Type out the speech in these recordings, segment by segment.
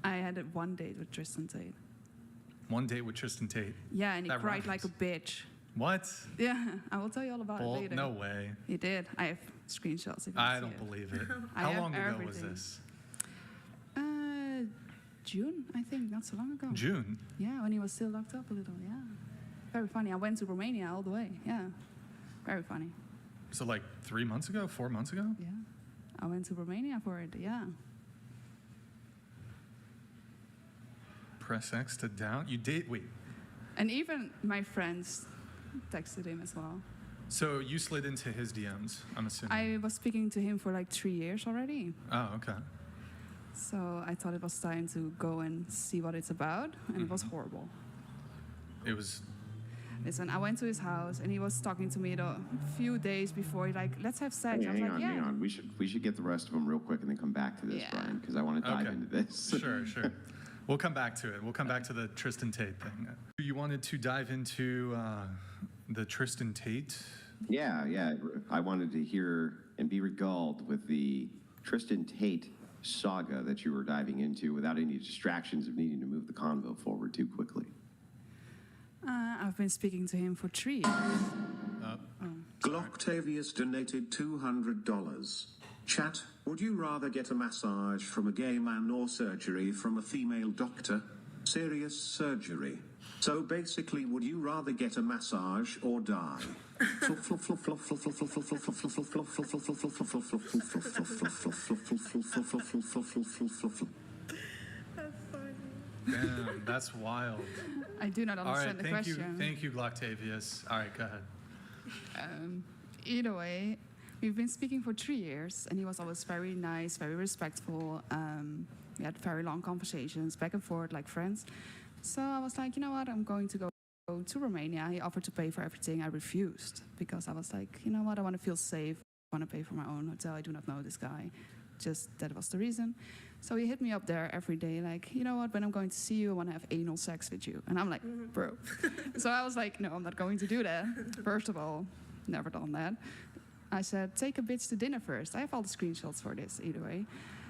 I had one date with Tristan Tate. One date with Tristan Tate. Yeah, and he That cried rhymes. like a bitch. What? Yeah, I will tell you all about it later. No way. He did. I have screenshots. If you I want to don't see it. believe it. I How have long ago was everything. this? June, I think, not so long ago. June. Yeah, when he was still locked up a little, yeah. Very funny. I went to Romania all the way, yeah. Very funny. So like 3 months ago, 4 months ago? Yeah. I went to Romania for it, yeah. Press X to down. You date, wait. And even my friends texted him as well. So you slid into his DMs, I'm assuming. I was speaking to him for like 3 years already. Oh, okay. So I thought it was time to go and see what it's about, and it was horrible. It was, Listen, I went to his house, and he was talking to me a few days before, like, let's have sex. Hey, I was hang like, on, yeah. hang on. We should get the rest of them real quick and then come back to this, Yeah. Brian, because I want to dive Okay. into this. sure. We'll come back to it. We'll come back to the Tristan Tate thing. You wanted to dive into the Tristan Tate? Yeah. I wanted to hear and be regaled with the Tristan Tate saga that you were diving into without any distractions of needing to move the convo forward too quickly. I've been speaking to him for 3 years. Glocktavius donated $200. Chat, would you rather get a massage from a gay man or surgery from a female doctor? Serious surgery. So basically, would you rather get a massage or die? Damn, that's wild. I do not All right, understand the question. Thank you, Glocktavius. All right, go ahead. Either way, we've been speaking for 3 years, and he was always very nice, very respectful. We had very long conversations, back and forth, like friends. So I was like, you know what, I'm going to go to Romania. He offered to pay for everything. I refused because I was like, you know what, I want to feel safe. I want to pay for my own hotel. I do not know this guy. Just that was the reason. So he hit me up there every day, like, you know what, when I'm going to see you, I want to have anal sex with you. And I'm like, bro. So I was like, no, I'm not going to do that. First of all, never done that. I said, take a bitch to dinner first. I have all the screenshots for this, either way.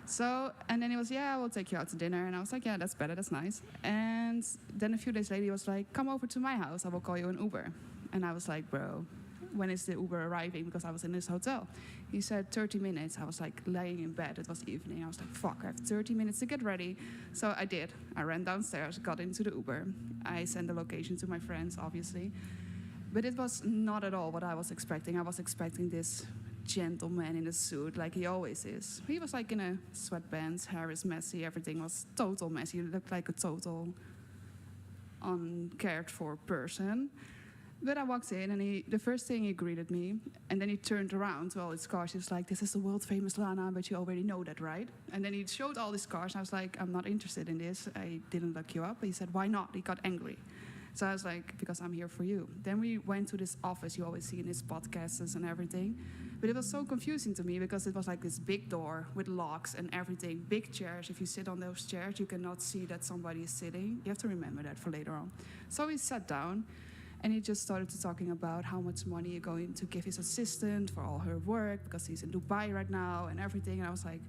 So, and then he was, yeah, I will take you out to dinner. And I was like, yeah, that's better, that's nice. And then a few days later, he was like, come over to my house, I will call you an Uber. And I was like, bro, when is the Uber arriving? Because I was in this hotel. He said 30 minutes. I was like laying in bed. It was evening. I was like, fuck, I have 30 minutes to get ready. So I did. I ran downstairs, got into the Uber. I sent the location to my friends, obviously. But it was not at all what I was expecting. I was expecting this gentleman in a suit, like he always is. He was like in a sweatpants, hair is messy, everything was total messy. He looked like a total uncared for person. But I walked in, and the first thing he greeted me, and then he turned around to all his cars. He was like, this is the world famous Lana, but you already know that, right? And then he showed all his cars, and I was like, I'm not interested in this. I didn't look you up. He said, why not? He got angry. So I was like, because I'm here for you. Then we went to this office you always see in his podcasts and everything. But it was so confusing to me because it was like this big door with locks and everything, big chairs. If you sit on those chairs, you cannot see that somebody is sitting. You have to remember that for later on. So we sat down, and he just started talking about how much money you're going to give his assistant for all her work because he's in Dubai right now and everything. And I was like,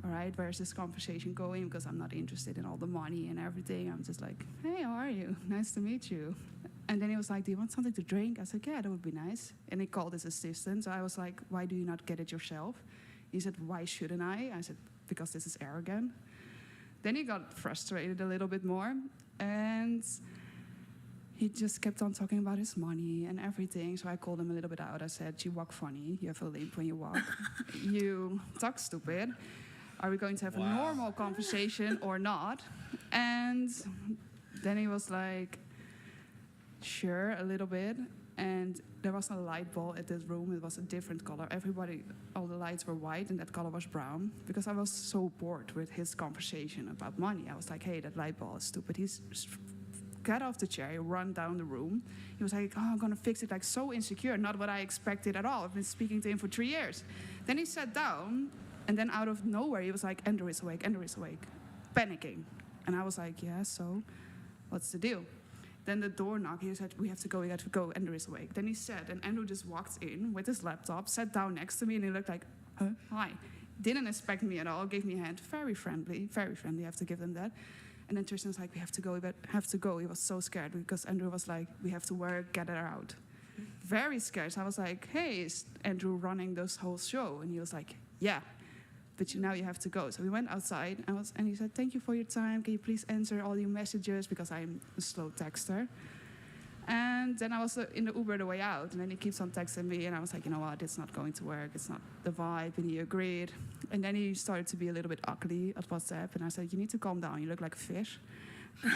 all right, where's this conversation going? Because I'm not interested in all the money and everything. I'm just like, hey, how are you? Nice to meet you. And then he was like, do you want something to drink? I said, yeah, that would be nice. And he called his assistant. So I was like, why do you not get it yourself? He said, why shouldn't I? I said, because this is arrogant. Then he got frustrated a little bit more. And he just kept on talking about his money and everything. So I called him a little bit out. I said, you walk funny. You have a limp when you walk. You talk stupid. Are we going to have a normal conversation or not? And then he was like, sure, a little bit. And there was a light bulb at this room. It was a different color. All the lights were white, and that color was brown. Because I was so bored with his conversation about money. I was like, hey, that light bulb is stupid. He's got off the chair, he ran down the room. He was like, oh, I'm gonna fix it, like so insecure, not what I expected at all. I've been speaking to him for 3 years. Then he sat down, and then out of nowhere, he was like, Andrew is awake, panicking. And I was like, yeah, so what's the deal? Then the door knocked, he said, we have to go, Andrew is awake. Then he said, and Andrew just walked in with his laptop, sat down next to me, and he looked like, huh, hi. didn't expect me at all, gave me a hand, very friendly, I have to give them that. And then Tristan was like, we have to go. He was so scared because Andrew was like, we have to work, get her out. Very scared. So I was like, hey, is Andrew running this whole show? And he was like, yeah, but now you have to go. So we went outside and he said, thank you for your time. Can you please answer all your messages? Because I'm a slow texter. And then I was in the Uber the way out, and then he keeps on texting me, and I was like, you know what, it's not going to work, it's not the vibe, and he agreed. And then he started to be a little bit ugly at WhatsApp, and I said, you need to calm down, you look like a fish.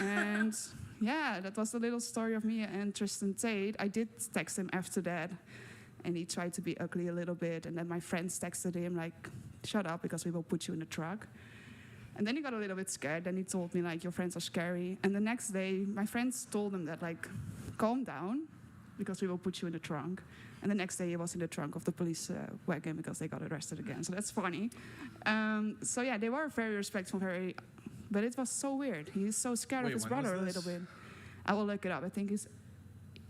And yeah, that was the little story of me and Tristan Tate. I did text him after that, and he tried to be ugly a little bit, and then my friends texted him, like, shut up, because we will put you in the truck. And then he got a little bit scared, then he told me, like, your friends are scary. And the next day, my friends told him that, like, calm down, because we will put you in the trunk. And the next day he was in the trunk of the police wagon because they got arrested again. So that's funny. So yeah, they were very respectful, but it was so weird. He's so scared of his brother a little bit. I will look it up. I think it's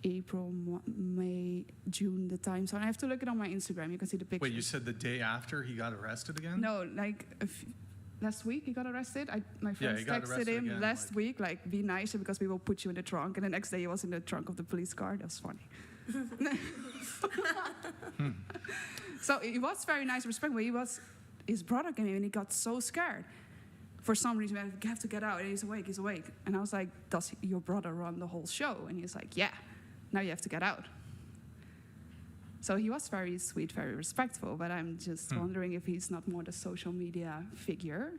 April, May, June, the time. So I have to look it on my Instagram. You can see the picture. Wait, you said the day after he got arrested again? No, like last week he got arrested. My friends texted him again, last week, like, be nicer because we will put you in the trunk. And the next day he was in the trunk of the police car. That was funny. So he was very nice, respectful. His brother came in and he got so scared. For some reason, we have to get out. And he's awake. And I was like, does your brother run the whole show? And he's like, yeah, now you have to get out. So he was very sweet, very respectful, but I'm just wondering if he's not more the social media figure.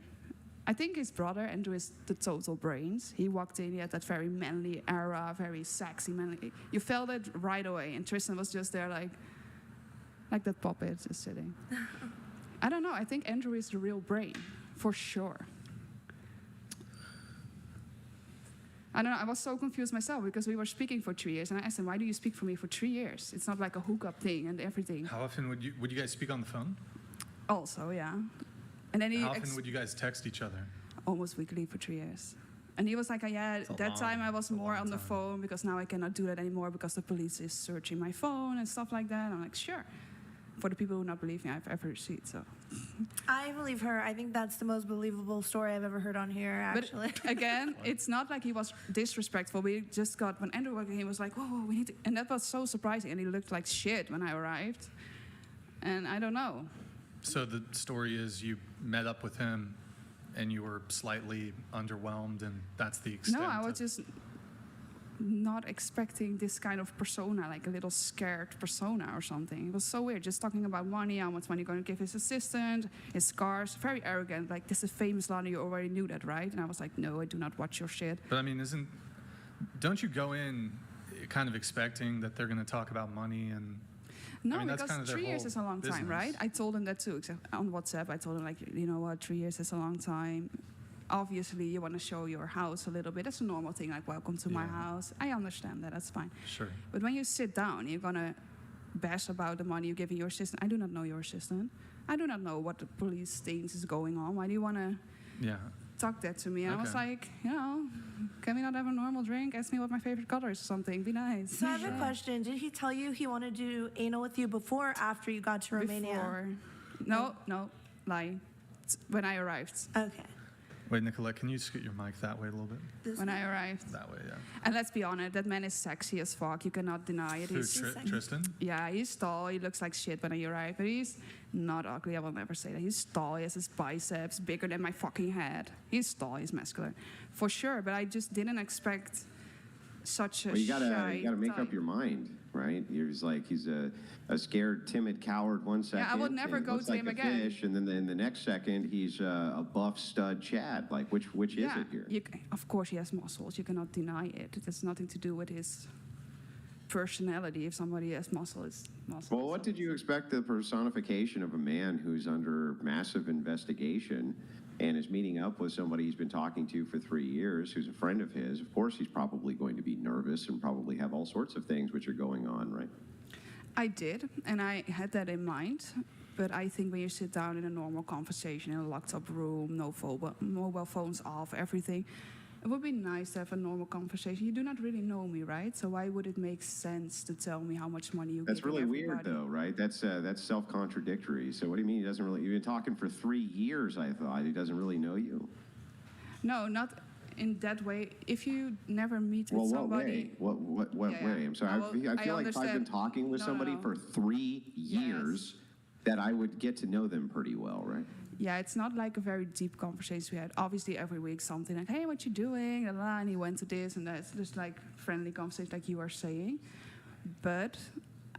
I think his brother, Andrew, is the total brains. He walked in, he had that very manly era, very sexy, manly. You felt it right away, and Tristan was just there like that puppet just sitting. I don't know, I think Andrew is the real brain, for sure. I don't know, I was so confused myself because we were speaking for 3 years, and I asked him, why do you speak for me for 3 years? It's not like a hookup thing and everything. How often would you guys speak on the phone? Also, yeah. And then How often would you guys text each other? Almost weekly for 3 years. And he was like, time I was more on the phone because now I cannot do that anymore because the police is searching my phone and stuff like that. I'm like, sure. For the people who not believe me, I've ever seen so. I believe her. I think that's the most believable story I've ever heard on here, actually. But again, it's not like he was disrespectful. We just got, when Andrew walked in, he was like, whoa, we need to, and that was so surprising. And he looked like shit when I arrived. And I don't know. So the story is you met up with him and you were slightly underwhelmed, and that's the extent. No, I was just not expecting this kind of persona, like a little scared persona or something. It was so weird, just talking about money, how much money you're going to give his assistant, his cars, very arrogant, like, this is famous slander, you already knew that, right? And I was like, no, I do not watch your shit. But I mean, don't you go in kind of expecting that they're going to talk about money and... No, I mean, because kind of 3 years is a long time, right? I told him that too, except on WhatsApp. I told him, like, you know what, 3 years is a long time. Obviously, you want to show your house a little bit. That's a normal thing, like, welcome to my house. I understand that, that's fine. Sure. But when you sit down, you're going to bash about the money you're giving your assistant. I do not know your assistant. I do not know what the police thinks is going on. Why do you want to talk that to me? And I was like, can we not have a normal drink? Ask me what my favorite color is or something. Be nice. So I have a question. Did he tell you he wanted to do anal with you before or after you got to Romania? Before. No, lie. When I arrived. Okay. Wait, Nicolette, can you scoot your mic that way a little bit? When I arrived. That way, yeah. And let's be honest, that man is sexy as fuck. You cannot deny it. Who, Tristan? Yeah, he's tall. He looks like shit when I arrive. But he's not ugly. I will never say that. He's tall. He has his biceps bigger than my fucking head. He's tall. He's masculine. For sure. But I just didn't expect such a you gotta make type. up your mind, right? He's a scared, timid coward 1 second. Yeah, I would never go to him again. Fish, and then in the next second, he's a buff stud Chad. Like, which is it here? Of course, he has muscles. You cannot deny it. It has nothing to do with his personality. If somebody has muscle, it's muscle. Well, what did you expect the personification of a man who's under massive investigation and is meeting up with somebody he's been talking to for 3 years, who's a friend of his? Of course, he's probably going to be nervous and probably have all sorts of things which are going on, right? I did, and I had that in mind. But I think when you sit down in a normal conversation in a locked up room, no mobile phones off, everything, It would be nice to have a normal conversation. You do not really know me, right? So why would it make sense to tell me how much money you That's give to really weird, everybody? though, right? That's self-contradictory. So what do you mean he doesn't really? You've been talking for 3 years. I thought he doesn't really know you. No, not in that way. If you never meet with Well, somebody, what way? What Yeah, way? yeah. I'm sorry. I I feel like if I've been understand. talking with No, no, somebody no. for 3 years, that I would get to know them pretty well, right? yeah, it's not like a very deep conversation we had. Obviously, every week something like, "Hey, what you doing?" And, and he went to this and that. It's just like friendly conversation, like you are saying. But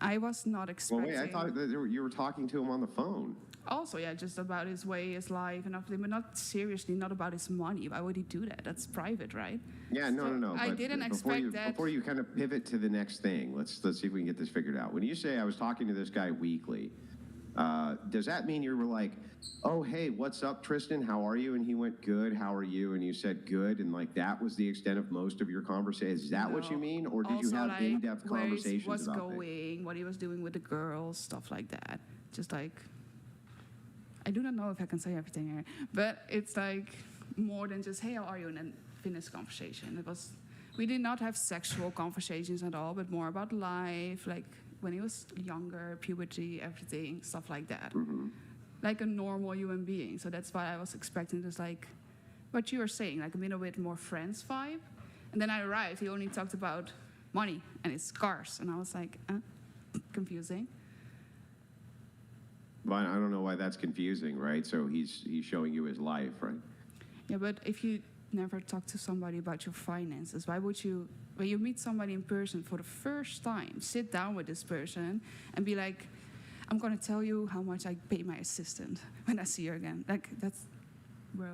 I was not Well, expecting. wait. I thought that you were talking to him on the phone. Also, yeah, just about his way, his life, and everything, but not seriously, not about his money. Why would he do that? That's private, right? Yeah, no. I but didn't before expect you, that. Before you kind of pivot to the next thing, let's see if we can get this figured out. When you say I was talking to this guy weekly, does that mean you were like, "Oh, hey, what's up, Tristan? How are you?" And he went, "Good. How are you?" And you said, "Good." And like that was the extent of most of your conversation. Is that what you No. mean, or did you Also, have like, in-depth where he conversations was about things? going, what he was doing with the girls, stuff like that. Just like, I do not know if I can say everything here, but it's like more than just, "Hey, how are you?" and then finish conversation. We did not have sexual conversations at all, but more about life, like when he was younger, puberty, everything, stuff like that. Mm-hmm. Like a normal human being. So that's why I was expecting just like what you were saying, like a little bit more friends vibe. And then I arrived, he only talked about money and his cars. And I was like, confusing. But I don't know why that's confusing, right? So he's showing you his life, right? Yeah, but if you never talk to somebody about your finances, why would you, when you meet somebody in person for the first time, sit down with this person and be like, "I'm going to tell you how much I pay my assistant when I see her again." Like, that's, bro.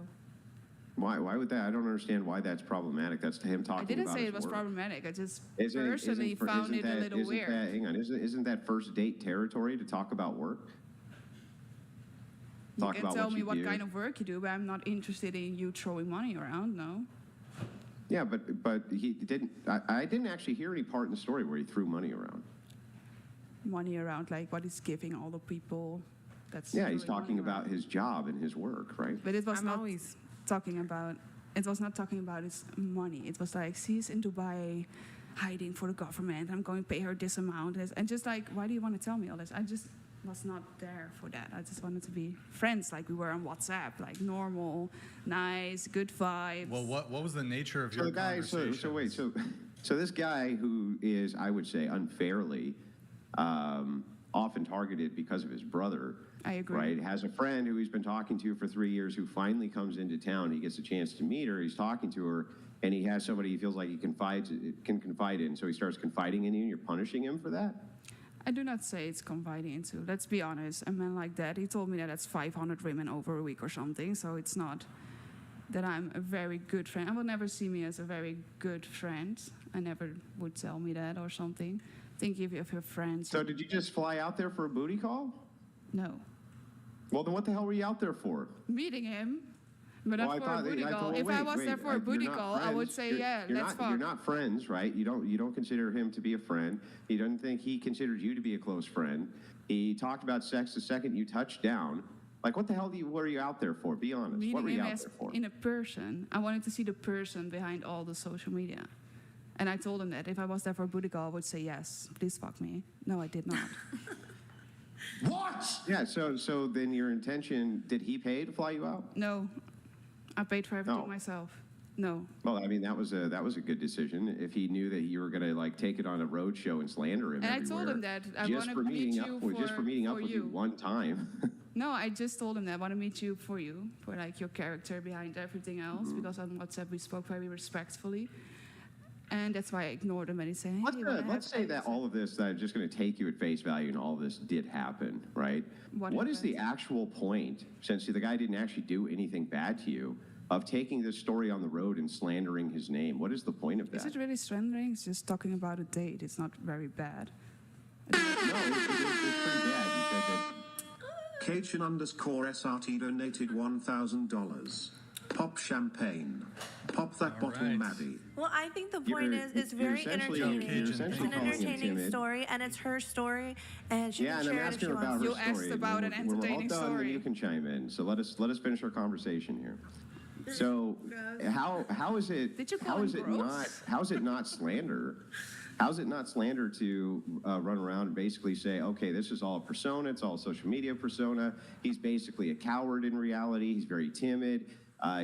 Why would that? I don't understand why that's problematic. That's him talking about I didn't say his it was work. problematic. I just Isn't personally found it a little weird. Hang on, isn't that first date territory to talk about work? You Talk can about tell what me you what do. kind of work you do, but I'm not interested in you throwing money around, no. Yeah, but he didn't. I didn't actually hear any part in the story where he threw money around. Money around, like what he's giving all the people. That's Yeah, he's throwing talking money about around. his job and his work, right? But it was I'm not always- talking about. It was not talking about his money. It was like, she's in Dubai, hiding for the government. I'm going to pay her this amount, and just like, why do you want to tell me all this? I just was not there for that. I just wanted to be friends, like we were on WhatsApp, like normal, nice, good vibes. Well, what was the nature of So your the guy, conversation? so this guy who is, I would say, unfairly often targeted because of his brother. I agree. Right, has a friend who he's been talking to for 3 years who finally comes into town. He gets a chance to meet her. He's talking to her, and he has somebody he feels like he can confide in. So he starts confiding in you, and you're punishing him for that. I do not say it's confiding into. Let's be honest. A man like that, he told me that that's 500 women over a week or something. So it's not that I'm a very good friend. I will never see me as a very good friend. I never would tell me that or something. Think if you have your friends. So did you just fly out there for a booty call? No. Well, then what the hell were you out there for? Meeting him, but not Well, I for a thought that- booty I call. thought, If well, I was there for a you're booty not call, I would friends. say, You're- yeah, you're let's not, fuck. You're not friends, right? You don't consider him to be a friend. You don't think he considered you to be a close friend. He talked about sex the second you touched down. Like, what the hell were you out there for? Be honest. What Meeting were you him out as there for? in a person. I wanted to see the person behind all the social media. And I told him that if I was there for a booty call, I would say, yes, please fuck me. No, I did not. What? Yeah, so then your intention, did he pay to fly you out? No, I paid for everything No. myself. No. Well, I mean, that was a good decision. If he knew that you were going to like take it on a road show and slander him And I everywhere, told him that I just want for to meet meeting you up with, just for meeting up for with you one time. No, I just told him that I want to meet you for like your character behind everything else. Mm-hmm. Because on WhatsApp we spoke very respectfully, and that's why I ignored him. And he said, "Hey, Let's say that all of this, that I'm just going to take you at face value, and all of this did happen, right? What is the happened? actual point, since the guy didn't actually do anything bad to you, of taking this story on the road and slandering his name? What is the point of that? Is it really slandering? It's just talking about a date. It's not very bad. No, it's pretty bad. You said that. Cajun_SRT donated $1,000. Pop champagne. Pop that All bottle, right. Maddie. Well, I think the point You're- is it's you're very essentially- entertaining. you're It's essentially an calling him entertaining timid. story, and it's her story, and she Yeah, can and I'm share it if asking she about wants her to. You asked story. about an When we're all entertaining done, then story. you can chime in. So let us finish our conversation here. So how is it? Did you call how is him it not? gross? How is it not slander? How's it not slander to run around and basically say, okay, this is all a persona, it's all a social media persona. He's basically a coward in reality. He's very timid.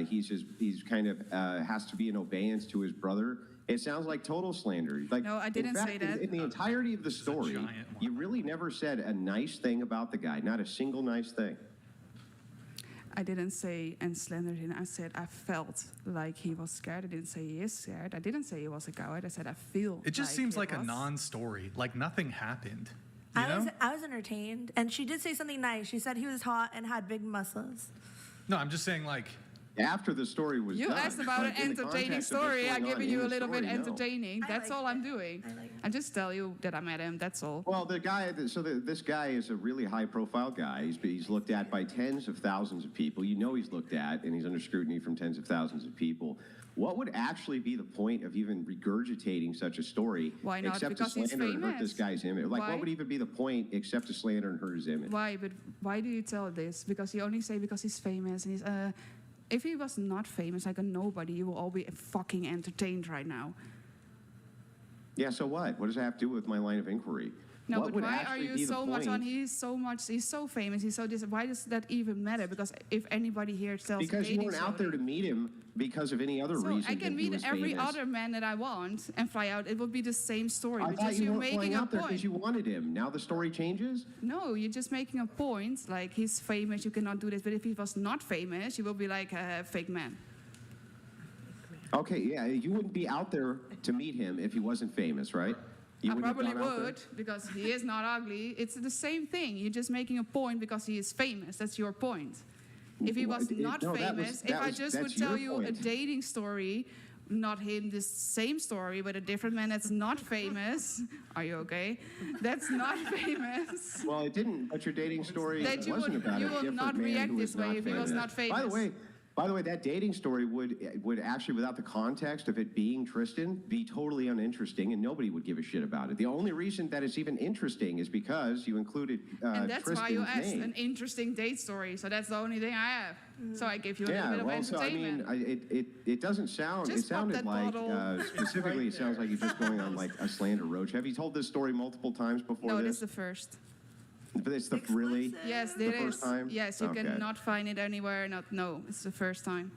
He's kind of has to be in obedience to his brother. It sounds like total slander. Like, No, I didn't in fact, say that. In the entirety of the story, giant you one. really never said a nice thing about the guy. Not a single nice thing. I didn't say and slandered him. I said I felt like he was scared. I didn't say he is scared. I didn't say he was a coward. I said I feel. It just seems he like a was. non-story, like nothing happened. You know? I was entertained, and she did say something nice. She said he was hot and had big muscles. No, I'm just saying, like, After the story was You done, asked about an like, in the entertaining context of what's story. I'm going on giving in you a the little bit story, no. entertaining. I That's liked all I'm it. doing. I liked it. I just tell you that I met him. That's all. Well, the guy, this guy is a really high-profile guy. He's looked at by tens of thousands of people. You know he's looked at, and he's under scrutiny from tens of thousands of people. What would actually be the point of even regurgitating such a story? Why not? Except Because to he's slander and hurt famous. this guy's image. Like, Why? what would even be the point except to slander and hurt his image? Why? But why do you tell this? Because you only say because he's famous and he's. If he was not famous, like a nobody, you will all be fucking entertained right now. Yeah, so what? What does that have to do with my line of inquiry? No, What but would why are actually you be the so much on? point? He's so famous. He's so this. Why does that even matter? Because if anybody here tells Because you dating weren't out there story- to meet him because of any other So reason. I can than he meet was every famous. other man that I want and fly out. It would be the same story. I But thought just you you're weren't flying making a out there because point. you wanted him. Now the story changes? No, you're just making a point. Like he's famous, you cannot do this. But if he was not famous, you will be like a fake man. Okay, yeah, you wouldn't be out there to meet him if he wasn't famous, right? You I wouldn't have probably gone out there? would because he is not ugly. It's the same thing. You're just making a point because he is famous. That's your point. If he was not No, that was- famous, that if I was- just would that's your tell you a point. dating story, not him, this same story, but a different man that's not famous. Are you okay? That's not famous. Well, it didn't, but your dating story That you wasn't would- about you a will different not man react who was this way not if he was famous. not famous. By the way, that dating story would actually, without the context of it being Tristan, be totally uninteresting, and nobody would give a shit about it. The only reason that it's even interesting is because you included And that's why you Tristan's asked name. an interesting date story. So that's the only thing I have. So I give you a little bit Yeah, of well, so I entertainment. mean, it doesn't sound. Just it pop sounded that like bottle. specifically, it sounds like you're just going on like a slander roach. Have you told this story multiple times before No, this? this is the first. But it's the really. Yes, The it first is. time? Yes, you Okay. cannot find it anywhere. No, it's the first time.